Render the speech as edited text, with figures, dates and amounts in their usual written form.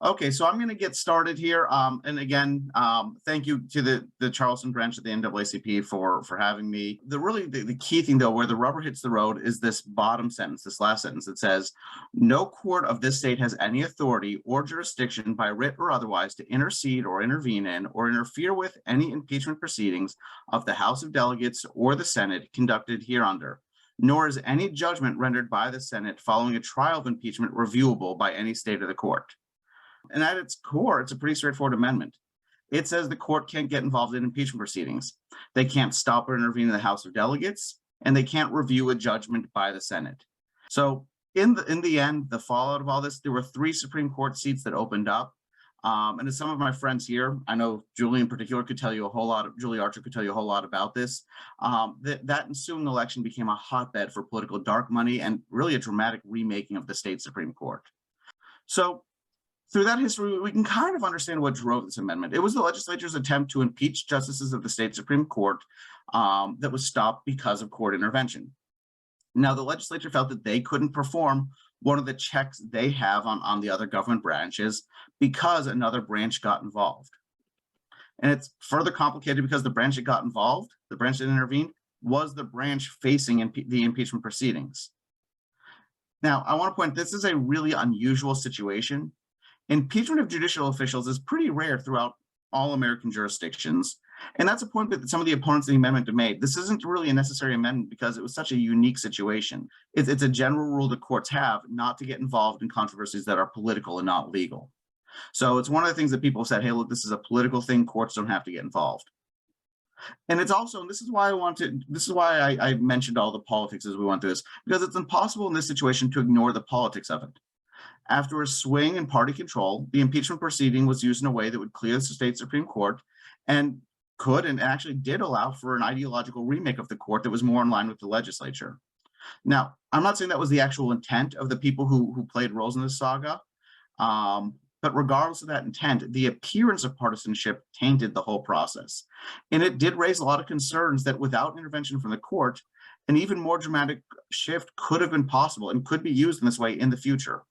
Okay, so I'm going to get started here. And again, thank you to the Charleston branch of the NAACP for having me. The key thing, though, where the rubber hits the road is this bottom sentence, this last sentence. It says, no court of this state has any authority or jurisdiction by writ or otherwise to intercede or intervene in or interfere with any impeachment proceedings of the House of Delegates or the Senate conducted hereunder, nor is any judgment rendered by the Senate following a trial of impeachment reviewable by any state of the court. And at its core, it's a pretty straightforward amendment. It says the court can't get involved in impeachment proceedings. They can't stop or intervene in the House of Delegates, and they can't review a judgment by the Senate. So in the end, the fallout of all this, there were 3 Supreme Court seats that opened up. And as some of my friends here, I know Julie in particular could tell you a whole lot, Julie Archer could tell you a whole lot about this. That ensuing election became a hotbed for political dark money and really a dramatic remaking of the state Supreme Court. So through that history, we can kind of understand what drove this amendment. It was the legislature's attempt to impeach justices of the state Supreme Court that was stopped because of court intervention. Now, the legislature felt that they couldn't perform one of the checks they have on the other government branches because another branch got involved. And it's further complicated because the branch that got involved, the branch that intervened, was the branch facing the impeachment proceedings. Now, I want to point, this is a really unusual situation. Impeachment of judicial officials is pretty rare throughout all American jurisdictions. And that's a point that some of the opponents of the amendment have made. This isn't really a necessary amendment because it was such a unique situation. It's a general rule that courts have not to get involved in controversies that are political and not legal. So it's one of the things that people said, hey, look, this is a political thing. Courts don't have to get involved. And it's also, and this is why I mentioned all the politics as we went through this, because it's impossible in this situation to ignore the politics of it. After a swing in party control, the impeachment proceeding was used in a way that would clear the state Supreme Court and could and actually did allow for an ideological remake of the court that was more in line with the legislature. Now, I'm not saying that was the actual intent of the people who played roles in this saga, but regardless of that intent, the appearance of partisanship tainted the whole process. And it did raise a lot of concerns that without intervention from the court, an even more dramatic shift could have been possible and could be used in this way in the future.